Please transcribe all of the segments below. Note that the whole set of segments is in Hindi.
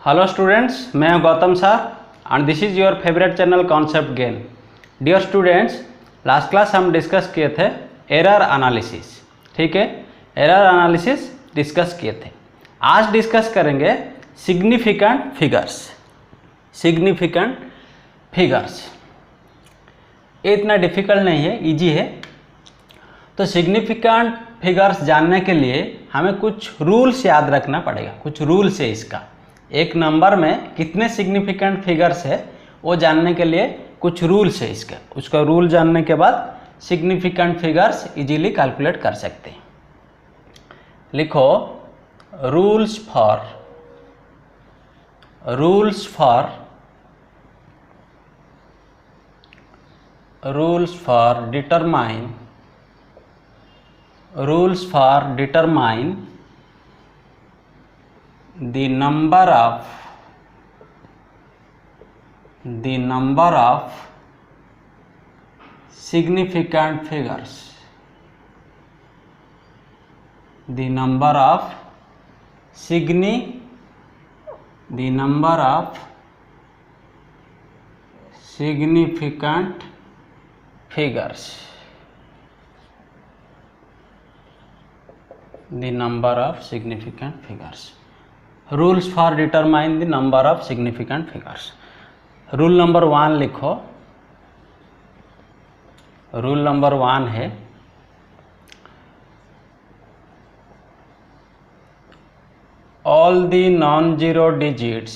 हेलो स्टूडेंट्स, मैं हूं Gautam sir and this is your favourite channel concept gain. Dear students, last class हम डिस्कस किए थे एरर एनालिसिस। ठीक है, एरर एनालिसिस डिस्कस किए थे। आज डिस्कस करेंगे सिग्निफिकेंट फिगर्स। सिग्निफिकेंट फिगर्स ये इतना डिफिकल्ट नहीं है, इजी है। तो सिग्निफिकेंट फिगर्स जानने के लिए हमें कुछ रूल्स याद रखना पड़ेगा। कुछ रूल्स है इसका, एक नंबर में कितने सिग्निफिकेंट फिगर्स है वो जानने के लिए कुछ रूल्स है इसका। उसका रूल जानने के बाद सिग्निफिकेंट फिगर्स इजीली कैलकुलेट कर सकते हैं। लिखो rules for determine the number of significant figures. The number of significant figures. The number of significant figures. Rules for determine the number of significant figures. Rule number 1 लिखो। रूल नंबर 1 है all the non-zero digits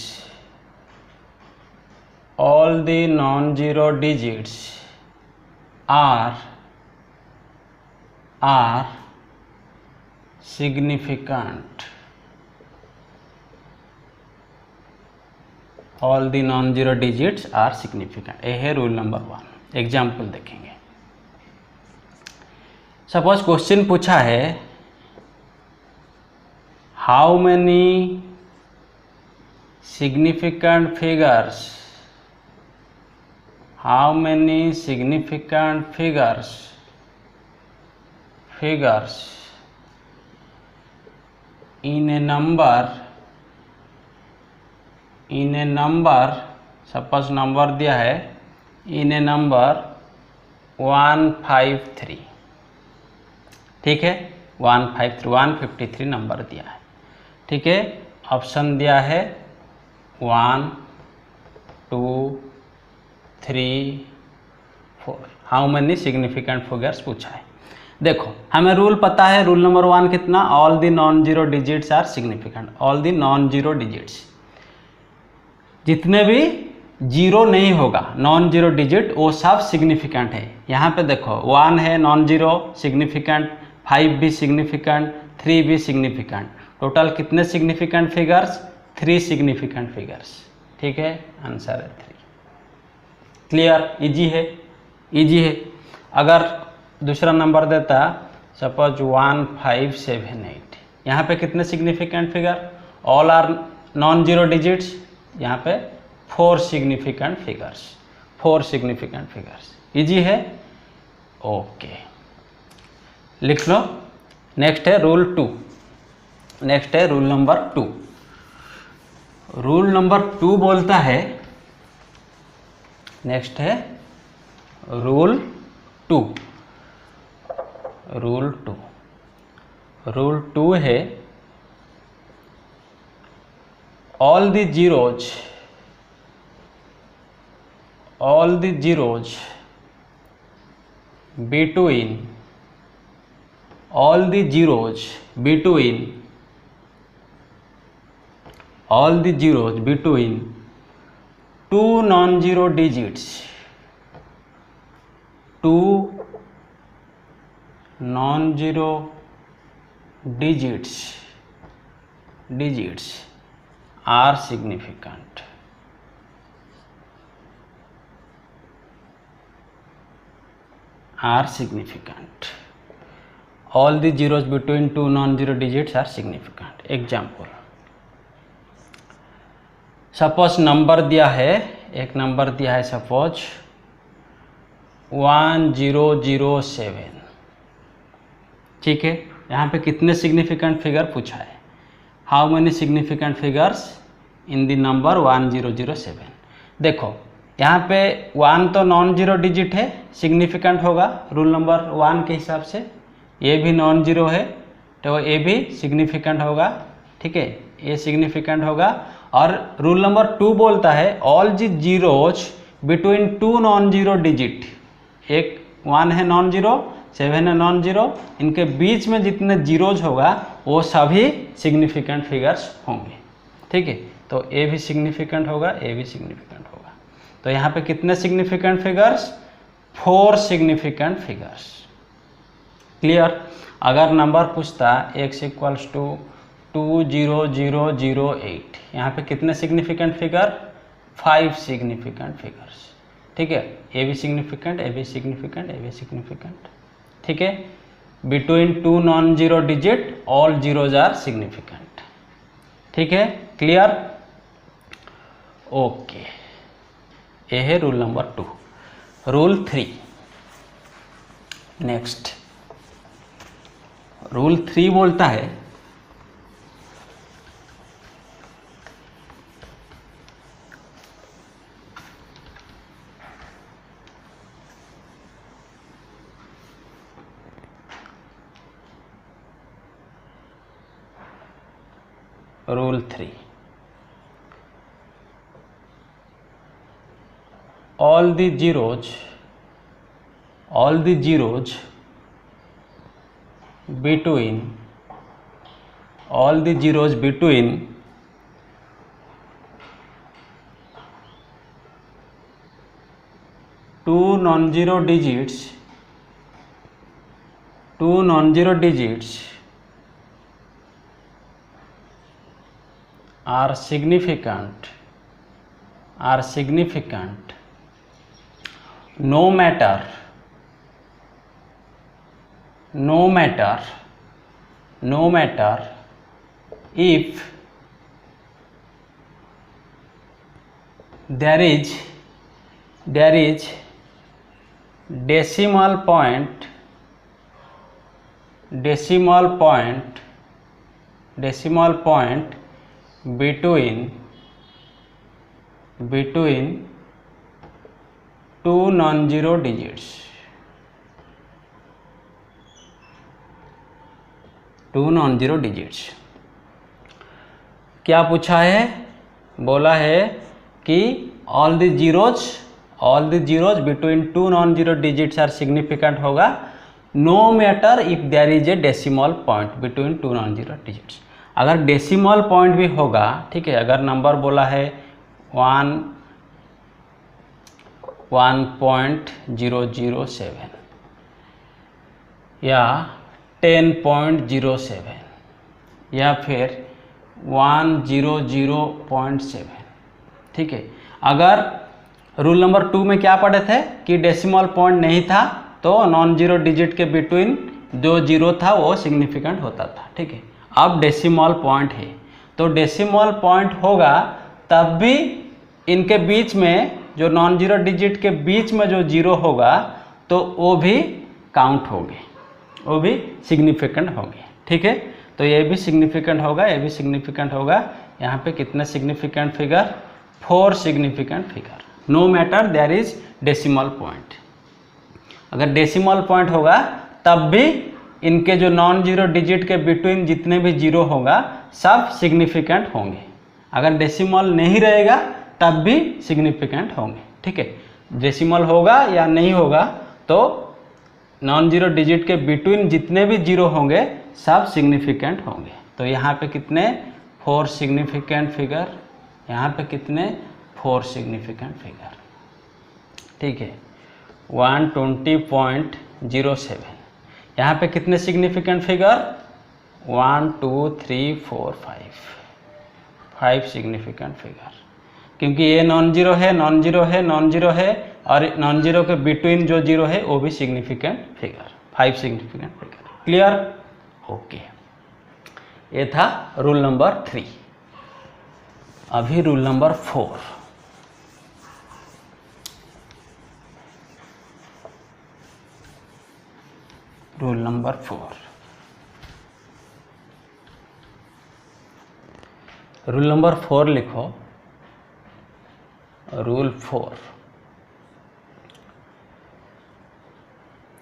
are significant. All the non zero digits are significant. ये है रूल नंबर 1। एग्जाम्पल देखेंगे। सपोज क्वेश्चन पूछा है how many significant figures in a number suppose number दिया है इन ए नंबर 153। ठीक है, 153 नंबर दिया है। ठीक है, ऑप्शन दिया है 1 2 3 4। हाउ मैनी सिग्निफिकेंट फिगर्स पूछा है। देखो हमें रूल पता है। रूल नंबर 1 कितना, all the non zero digits are significant. All the non zero digits, जितने भी जीरो नहीं होगा नॉन जीरो डिजिट वो सब सिग्निफिकेंट है। यहाँ पे देखो 1 है नॉन जीरो सिग्निफिकेंट, 5 भी सिग्निफिकेंट, 3 भी सिग्निफिकेंट। टोटल कितने सिग्निफिकेंट फिगर्स? 3 significant figures. ठीक है, आंसर है 3। क्लियर, इजी है। अगर दूसरा नंबर देता सपोज 1578, यहाँ पे कितने significant figure? All are non zero digits. यहाँ पे 4 सिग्निफिकेंट फिगर्स। इजी है, ओके, लिख लो। नेक्स्ट है रूल नंबर 2। रूल नंबर 2 बोलता है, नेक्स्ट है रूल 2। रूल 2 है all the zeros between 2 non-zero digits, 2 non-zero digits are significant. All the zeros between 2 non-zero digits are significant. Example, suppose number दिया है, एक नंबर दिया है सपोज 1007। ठीक है, यहाँ पे कितने सिग्निफिकेंट फिगर पूछा है? How many significant figures in the number 1007। देखो यहाँ पे 1 तो नॉन जीरो डिजिट है, सिग्निफिकेंट होगा रूल नंबर 1 के हिसाब से। ये भी नॉन जीरो है तो ये भी सिग्निफिकेंट होगा, ठीक है, ये सिग्निफिकेंट होगा। और रूल नंबर 2 बोलता है all the zeros between 2 non zero digit, एक 1 है नॉन जीरो, 7 है नॉन जीरो, इनके बीच में जितने जीरोज होगा वो सभी सिग्निफिकेंट फिगर्स होंगे, ठीक है। तो ए भी सिग्निफिकेंट होगा, ए भी सिग्निफिकेंट होगा। तो यहाँ पे कितने significant figures? 4 significant figures. Clear? अगर नंबर पूछता x इक्वल्स टू 20008, यहाँ पे कितने सिग्निफिकेंट फिगर? 5 सिग्निफिकेंट फिगर्स, ठीक है। ए भी सिग्निफिकेंट, ए भी सिग्निफिकेंट, ए भी सिग्निफिकेंट, ठीक है। Between 2 non zero digit all zeros are significant, ठीक है। क्लियर? ओके, ये है rule number 2। Rule 3, next rule 3 बोलता है rule 3, all the zeros between 2 non-zero digits are significant no matter if there is decimal point between 2 non-zero digits, 2 non-zero digits। क्या पूछा है? बोला है कि all the zeros between 2 non-zero digits are significant होगा no matter if there is a decimal point between 2 non-zero digits। अगर डेसिमल पॉइंट भी होगा, ठीक है, अगर नंबर बोला है 1.007 या 10.07 या फिर 100.7, ठीक है। अगर रूल नंबर 2 में क्या पढ़े थे कि डेसिमल पॉइंट नहीं था तो नॉन जीरो डिजिट के बिटवीन जो जीरो था वो सिग्निफिकेंट होता था, ठीक है। अब डेसिमल पॉइंट है तो डेसिमल पॉइंट होगा तब भी इनके बीच में जो नॉन जीरो डिजिट के बीच में जो जीरो होगा तो वो भी काउंट होंगे, वो भी सिग्निफिकेंट होंगे, ठीक है। तो ये भी सिग्निफिकेंट होगा, ये भी सिग्निफिकेंट होगा। यहाँ पे कितने significant figure? 4 significant figure, no matter there is decimal point. अगर डेसिमल पॉइंट होगा तब भी इनके जो नॉन जीरो डिजिट के बिटवीन जितने भी जीरो होगा सब सिग्निफिकेंट होंगे। अगर डेसिमल नहीं रहेगा तब भी सिग्निफिकेंट होंगे, ठीक है। डेसिमल होगा या नहीं होगा तो नॉन जीरो डिजिट के बिटवीन जितने भी जीरो होंगे सब सिग्निफिकेंट होंगे। तो यहाँ पे कितने? 4 सिग्निफिकेंट फिगर, यहाँ पे कितने? 4 सिग्निफिकेंट फिगर, ठीक है। 120.07, यहाँ पे कितने सिग्निफिकेंट फिगर? 1 2 3 4 5 सिग्निफिकेंट फिगर, क्योंकि ये नॉन जीरो है, नॉन जीरो है, नॉन जीरो है और नॉन जीरो के बिटवीन जो जीरो है वो भी significant figure, 5 significant figure. Clear? Okay, ये था रूल नंबर 3। अभी rule number 4। Rule number 4, rule number 4 लिखो। Rule 4,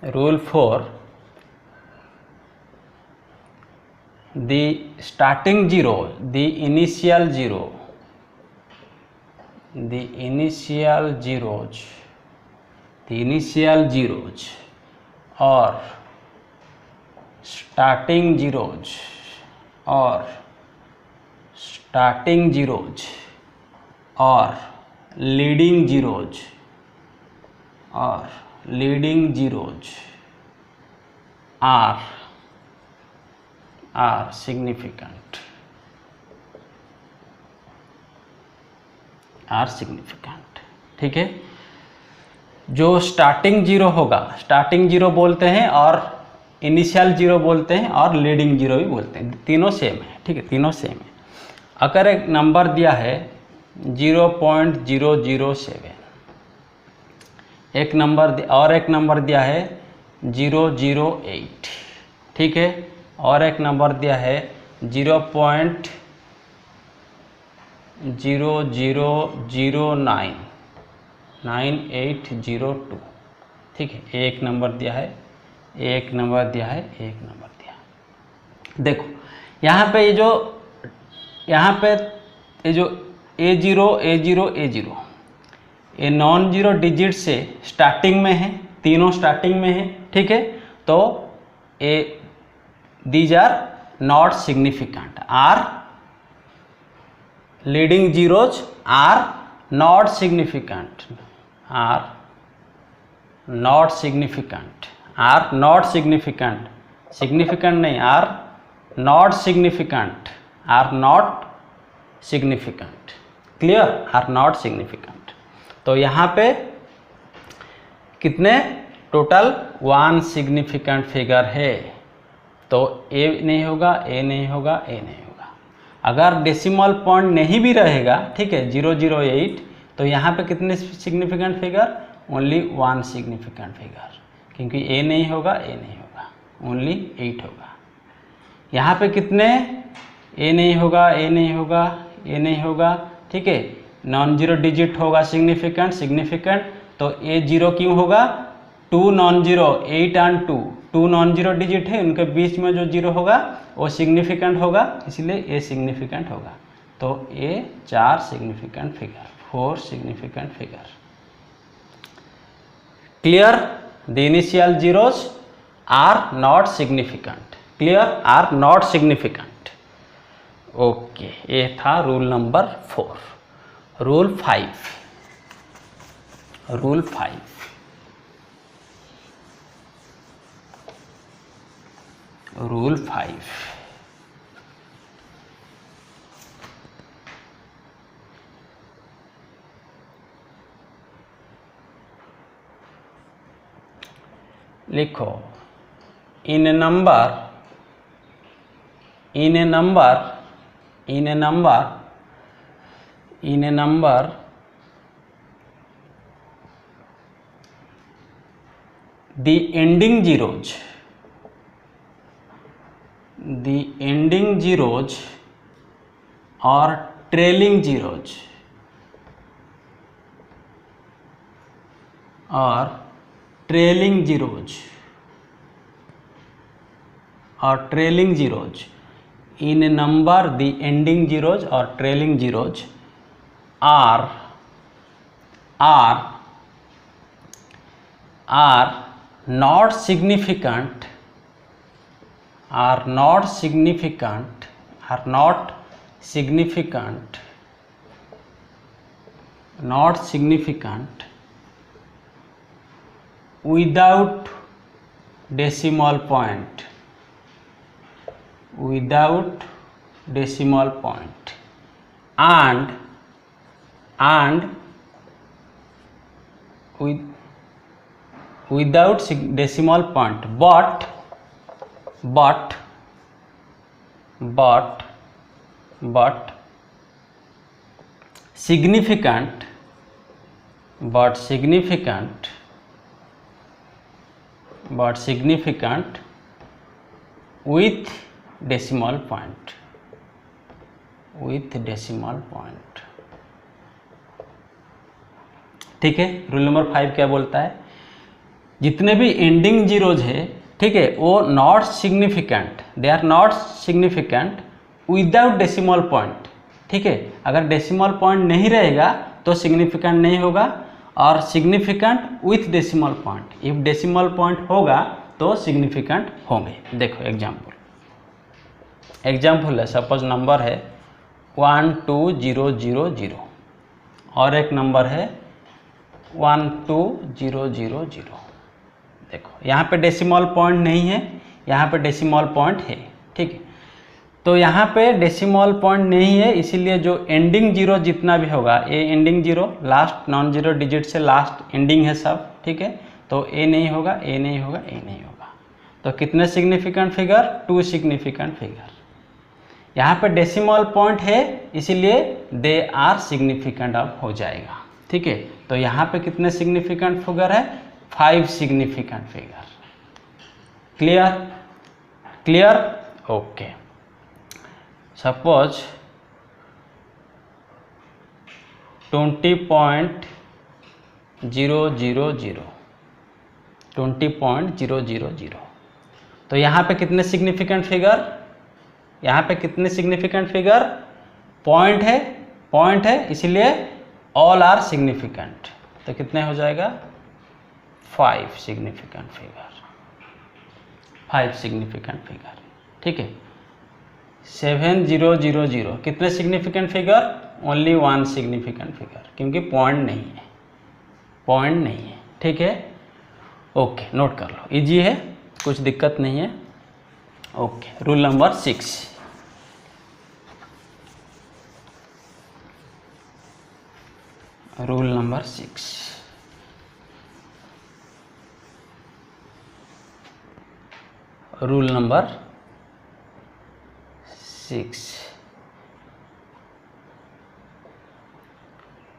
rule 4, the starting zero, the initial zero, the initial zeros, the initial zeros or starting zeros or starting zeros or leading zeros or leading zeros are significant, are significant। ठीक है, जो स्टार्टिंग जीरो होगा, स्टार्टिंग जीरो बोलते हैं और इनिशियल जीरो बोलते हैं और लीडिंग जीरो भी बोलते हैं, तीनों सेम है। ठीक है, तीनों सेम है। अगर एक नंबर दिया है 0.007, एक नंबर और एक नंबर दिया है 008, ठीक है, और एक नंबर दिया है 0.00099802, ठीक है, एक नंबर दिया है, एक नंबर दिया है, एक नंबर दिया है। देखो यहाँ पे ये जो A0 ये नॉन जीरो डिजिट से स्टार्टिंग में है, तीनों स्टार्टिंग में है। ठीक है, तो these are not significant, are leading zeros are not significant, are not significant, are not significant, significant नहीं, are not significant, are not significant, clear, are not significant. तो यहाँ पे कितने टोटल 1 सिग्निफिकेंट फिगर है, तो ए नहीं होगा, ए नहीं होगा, ए नहीं होगा। अगर डेसिमल पॉइंट नहीं भी रहेगा, ठीक है, 008, तो यहाँ पे कितने significant figure, only 1 significant figure, क्योंकि ए नहीं होगा, ए नहीं होगा, ओनली 8 होगा। यहाँ पे कितने, ए नहीं होगा, ए नहीं होगा, ए नहीं होगा, ठीक है, नॉन जीरो डिजिट होगा सिग्निफिकेंट, तो ए जीरो क्यों होगा, 2 non zero, 8 and 2 non zero digit है, उनके बीच में जो जीरो होगा वो सिग्निफिकेंट होगा, इसलिए ए सिग्निफिकेंट होगा। तो a 4 significant figure, 4 significant figure, clear. The initial zeros are not significant, clear, are not significant. Okay, ये था rule number 4। Rule 5, rule 5, rule 5, लिखो, in a number, in a number, in a number, in a number the ending zeros, the ending zeros or trailing zeros or trailing zeros or trailing zeros in a number, the ending zeros or trailing zeros are not significant, are not significant, are not significant, not significant without decimal point, without decimal point, and without decimal point, but significant, but significant with decimal point, with decimal point. ठीक है, रूल नंबर 5 क्या बोलता है, जितने भी एंडिंग जीरोज है, ठीक है, वो not significant, they are not significant without decimal point. ठीक है, अगर डेसिमल पॉइंट नहीं रहेगा तो सिग्निफिकेंट नहीं होगा, और significant with decimal point, if decimal point होगा तो सिग्निफिकेंट होंगे। देखो एग्जाम्पल है, सपोज नंबर है 12000 और एक नंबर है 12000। देखो यहाँ पे डेसिमल पॉइंट नहीं है, यहाँ पे डेसिमल पॉइंट है। ठीक है, तो यहाँ पे डेसिमल पॉइंट नहीं है, इसीलिए जो एंडिंग जीरो जितना भी होगा, ये ending zero last non zero digit से लास्ट एंडिंग है सब। ठीक है, तो ए नहीं होगा, ए नहीं होगा, ए नहीं होगा। तो कितने सिग्निफिकेंट फिगर, 2 सिग्निफिकेंट फिगर। यहाँ पे डेसिमल पॉइंट है, इसीलिए दे आर सिग्निफिकेंट अब हो जाएगा। ठीक है, तो यहाँ पे कितने सिग्निफिकेंट फिगर है, 5 significant figure. Clear clear, okay. Suppose 20.000, तो यहाँ पे कितने सिग्निफिकेंट फिगर, यहाँ पे कितने सिग्निफिकेंट फिगर, पॉइंट है, इसीलिए ऑल आर सिग्निफिकेंट। तो कितने हो जाएगा, 5 सिग्निफिकेंट फिगर, 5 सिग्निफिकेंट फिगर। ठीक है, 7000 कितने significant figure, only 1 significant figure, क्योंकि पॉइंट नहीं है। ठीक है, ओके, नोट कर लो, इजी है, कुछ दिक्कत नहीं है। Okay, rule number 6। Rule number 6, rule number 6,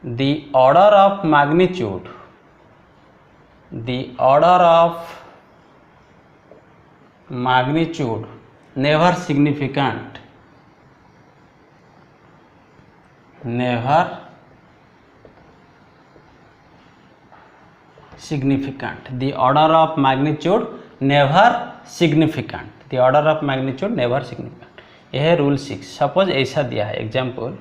the order of magnitude never significant, the order of magnitude never significant, the order of magnitude never significant। यह है रूल 6। सपोज ऐसा दिया है एग्जाम्पल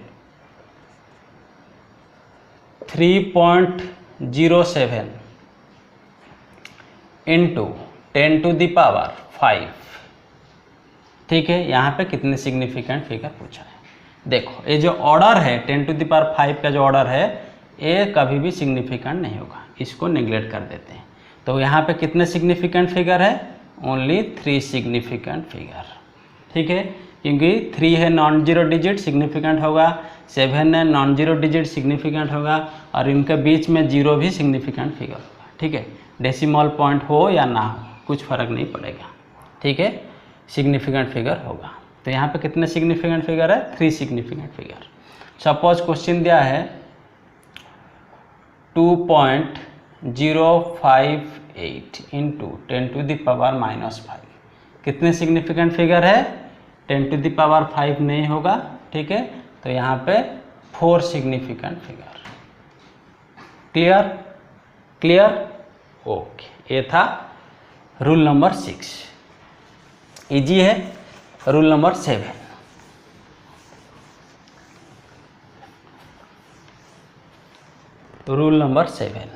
3.07 इंटू 10⁵। ठीक है, यहाँ पे कितने सिग्निफिकेंट फिगर पूछा है। देखो ये जो ऑर्डर है 10⁵ का जो ऑर्डर है, ये कभी भी सिग्निफिकेंट नहीं होगा, इसको नेग्लेक्ट कर देते हैं। तो यहाँ पे कितने सिग्निफिकेंट फिगर है, ओनली 3 सिग्निफिकेंट फिगर। ठीक है, क्योंकि 3 है नॉन जीरो डिजिट, सिग्निफिकेंट होगा, 7 है नॉन जीरो डिजिट, सिग्निफिकेंट होगा, और इनके बीच में 0 भी सिग्निफिकेंट फिगर होगा। ठीक है, डेसिमल पॉइंट हो या ना हो कुछ फर्क नहीं पड़ेगा। ठीक है, सिग्निफिकेंट फिगर होगा। तो यहाँ पे कितने सिग्निफिकेंट फिगर है, 3 सिग्निफिकेंट फिगर। सपोज क्वेश्चन दिया है 2.058 इंटू 10⁻⁻5, कितने सिग्निफिकेंट फिगर है, 10⁵ नहीं होगा। ठीक है, तो यहाँ पे 4 सिग्निफिकेंट फिगर। Clear, okay. ये था रूल नंबर 6, इजी है। Rule number 7, rule number 7,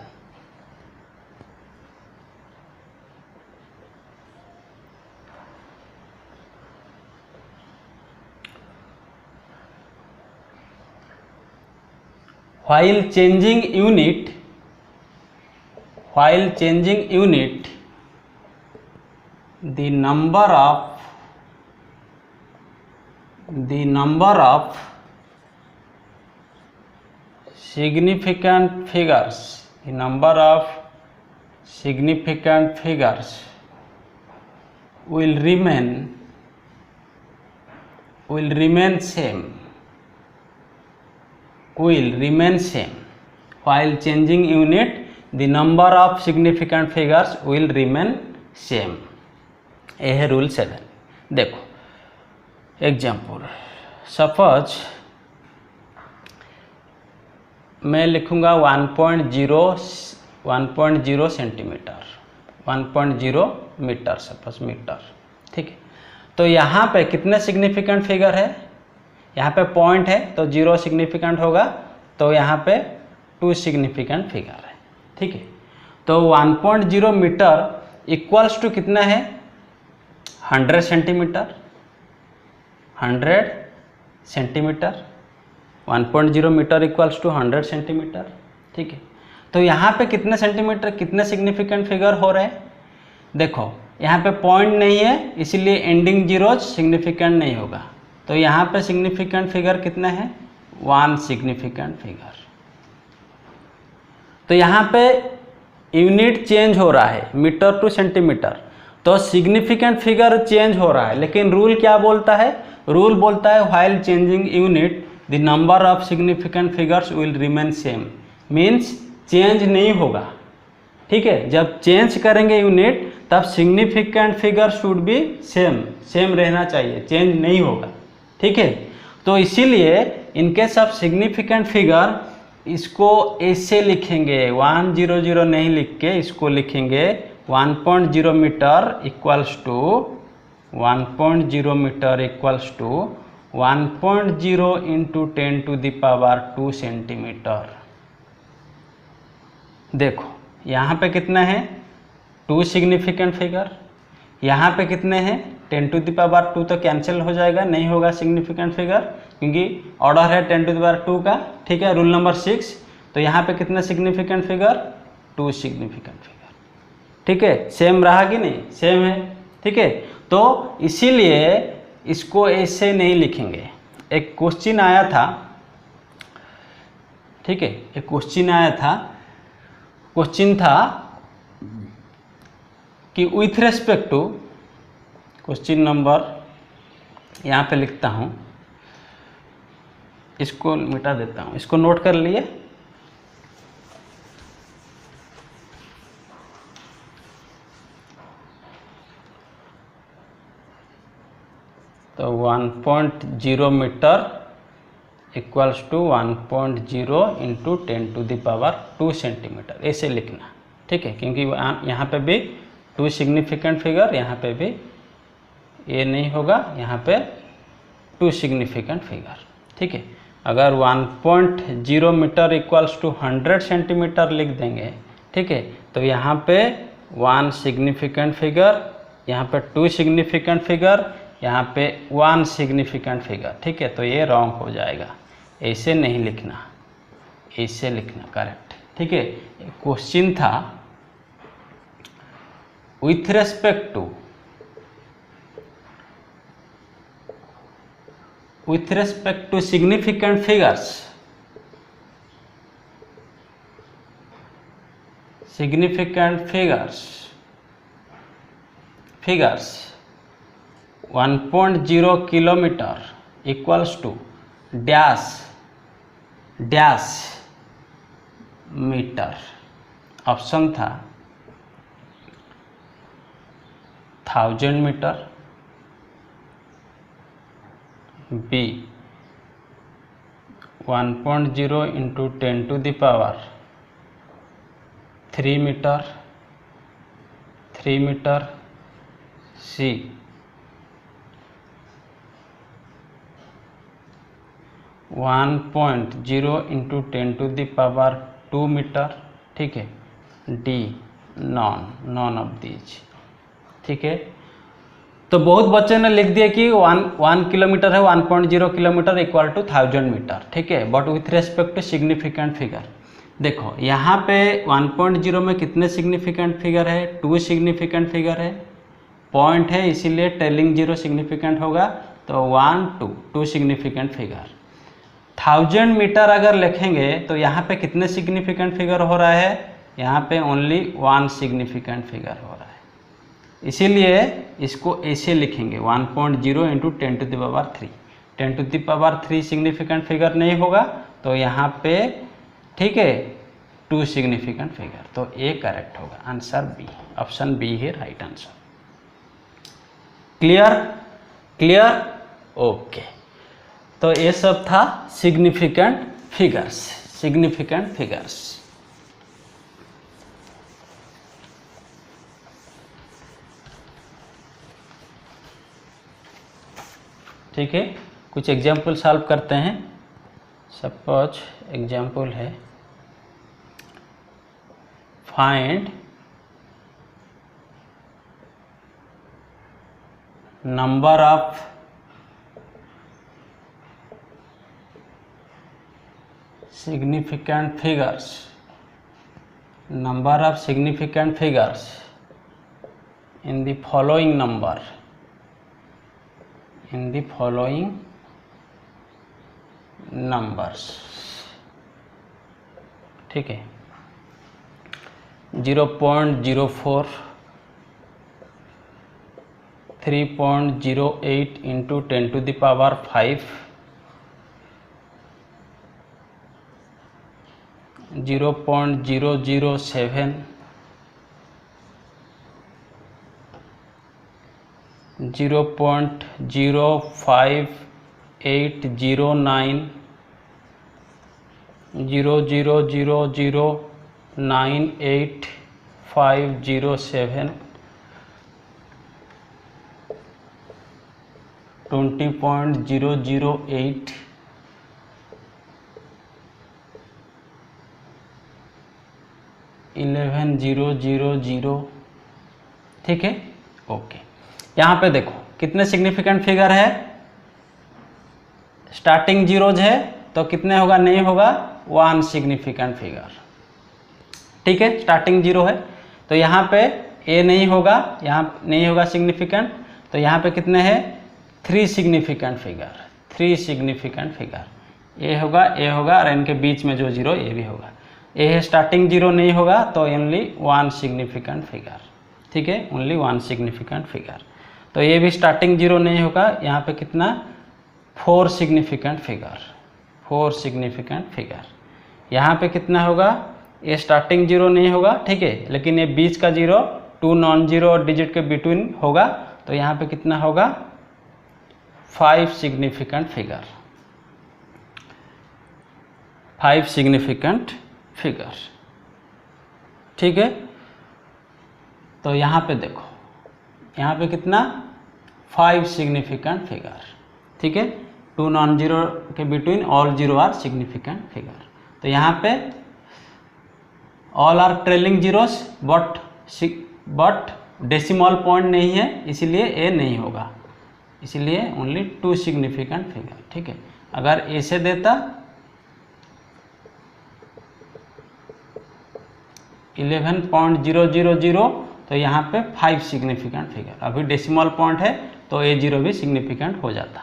while changing unit, the number of significant figures, will remain same, while changing unit the number of significant figures will remain same। यह है रूल 7। देखो एग्जाम्पल, सपोज मैं लिखूँगा 1.0 सेंटीमीटर, 1.0 मीटर, सपोज मीटर, ठीक है। तो यहाँ पे कितने सिग्निफिकेंट फिगर है, यहाँ पे पॉइंट है तो 0 सिग्निफिकेंट होगा, तो यहाँ पे 2 सिग्निफिकेंट फिगर है, ठीक है। तो 1.0 मीटर इक्वल्स टू कितना है, 100 centimetre, 100 centimetre, 1.0 metre equals to 100 centimetre, ठीक है। तो यहाँ पे कितने सेंटीमीटर, कितने सिग्निफिकेंट फिगर हो रहे हैं, देखो यहाँ पे पॉइंट नहीं है इसलिए एंडिंग जीरो सिग्निफिकेंट नहीं होगा, तो यहाँ पे सिग्निफिकेंट फिगर कितने हैं, 1 सिग्निफिकेंट फिगर। तो यहाँ पे यूनिट चेंज हो रहा है मीटर टू सेंटीमीटर, तो सिग्निफिकेंट फिगर चेंज हो रहा है, लेकिन रूल क्या बोलता है, रूल बोलता है while changing unit the number of significant figures will remain same, means change नहीं होगा, ठीक है। जब चेंज करेंगे यूनिट तब significant figure should be same रहना चाहिए, चेंज नहीं होगा, ठीक है। तो इसीलिए in case of significant figure इसको ऐसे लिखेंगे, 100 नहीं लिख के इसको लिखेंगे 1.0 metre equals to 1.0 metre equals to 1.0 into 10⁻² centimetre. देखो यहाँ पे कितना है, 2 सिग्निफिकेंट फिगर, यहाँ पे कितने हैं 10⁻², तो कैंसिल हो जाएगा, नहीं होगा सिग्निफिकेंट फिगर क्योंकि ऑर्डर है 10⁻² का, ठीक है। रूल नंबर 6, तो यहाँ पे कितने सिग्निफिकेंट फिगर, 2 सिग्निफिकेंट फिगर, ठीक है। सेम रहा कि नहीं, सेम है, ठीक है। तो इसीलिए इसको ऐसे नहीं लिखेंगे। एक क्वेश्चन आया था, ठीक है, एक क्वेश्चन आया था, क्वेश्चन था कि with respect to, question number यहाँ पे लिखता हूँ, इसको मिटा देता हूँ, इसको नोट कर लिए। तो 1.0 metre equals to 1.0 into 10⁻² centimetre, ऐसे लिखना, ठीक है, क्योंकि यहाँ पे भी 2 सिग्निफिकेंट फिगर, यहाँ पे भी ये नहीं होगा, यहाँ पे 2 सिग्निफिकेंट फिगर, ठीक है। अगर 1.0 मीटर इक्वल्स टू 100 सेंटीमीटर लिख देंगे, ठीक है, तो यहाँ पे 1 सिग्निफिकेंट फिगर, यहाँ पे 2 सिग्निफिकेंट फिगर, यहाँ पे 1 सिग्निफिकेंट फिगर, ठीक है। तो ये रॉन्ग हो जाएगा, ऐसे नहीं लिखना, ऐसे लिखना करेक्ट, ठीक है। क्वेश्चन था with respect to significant figures, significant figures 1.0 kilometre equals to dash metre. Option था 1000 metre, B 1.0 into 10⁻³ metre, C 1.0 into 10⁻² metre, ठीक है। डी नॉन ऑफ दीज, ठीक है। तो बहुत बच्चों ने लिख दिया कि 1 किलोमीटर है, 1.0 किलोमीटर इक्वल टू 1000 मीटर, ठीक है, but with respect to significant figure. देखो यहाँ पे 1.0 में कितने सिग्निफिकेंट फिगर है, 2 सिग्निफिकेंट फिगर है, पॉइंट है इसीलिए टेलिंग 0 सिग्निफिकेंट होगा, तो 1 2 सिग्निफिकेंट फिगर। 1000 मीटर अगर लिखेंगे तो यहाँ पे कितने सिग्निफिकेंट फिगर हो रहा है, यहाँ पे ओनली 1 सिग्निफिकेंट फिगर हो रहा है, इसीलिए इसको ऐसे लिखेंगे 1.0 इंटू 10⁻³ 10⁻³ सिग्निफिकेंट फिगर नहीं होगा, तो यहाँ पे ठीक है 2 सिग्निफिकेंट फिगर, तो ए करेक्ट होगा, आंसर बी, ऑप्शन बी है राइट आंसर। Clear okay. तो ये सब था सिग्निफिकेंट फिगर्स। Significant figures. ठीक है, कुछ एग्जाम्पल सॉल्व करते हैं। सपोज एग्जाम्पल है, find number of significant figures, number of significant figures in the following number, in the following numbers। ठीक है, 0.04, 3.08 into 10 to the power 5, 0.007, 0.05809, 0.00098,507, 20.008, 11,000। ठीक है, ओके। यहाँ पे देखो कितने सिग्निफिकेंट फिगर है, स्टार्टिंग जीरोज है तो कितने होगा, नहीं होगा, 1 सिग्निफिकेंट फिगर। ठीक है, स्टार्टिंग जीरो है तो यहाँ पे ए नहीं होगा, यहाँ नहीं होगा सिग्निफिकेंट, तो यहाँ पे कितने हैं, 3 सिग्निफिकेंट फिगर, 3 सिग्निफिकेंट फिगर। ए होगा और इनके बीच में जो जीरो ए भी होगा। ए है स्टार्टिंग जीरो नहीं होगा तो ओनली 1 सिग्निफिकेंट फिगर। ठीक है, ओनली 1 सिग्निफिकेंट फिगर। तो ये भी स्टार्टिंग जीरो नहीं होगा, यहाँ पे कितना, 4 सिग्निफिकेंट फिगर, 4 सिग्निफिकेंट फिगर। यहाँ पे कितना होगा, ये स्टार्टिंग जीरो नहीं होगा, ठीक है, लेकिन ये बीच का जीरो 2 नॉन जीरो डिजिट के बिटवीन होगा, तो यहाँ पे कितना होगा, 5 सिग्निफिकेंट फिगर, 5 सिग्निफिकेंट फिगर। ठीक है, तो यहाँ पे देखो, यहाँ पे कितना, 5 सिग्निफिकेंट फिगर। ठीक है, 2 नॉन जीरो के between all zero are significant figure. तो यहाँ पे all are trailing zeros but decimal point नहीं है, इसीलिए ए नहीं होगा, इसलिए ओनली 2 सिग्निफिकेंट फिगर। ठीक है, अगर ए से देता 11.000 तो यहाँ पे 5 सिग्निफिकेंट फिगर, अभी डेसिमल पॉइंट है तो ए जीरो भी सिग्निफिकेंट हो जाता।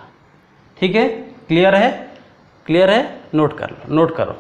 ठीक है, क्लियर है, क्लियर है, नोट कर लो, नोट करो।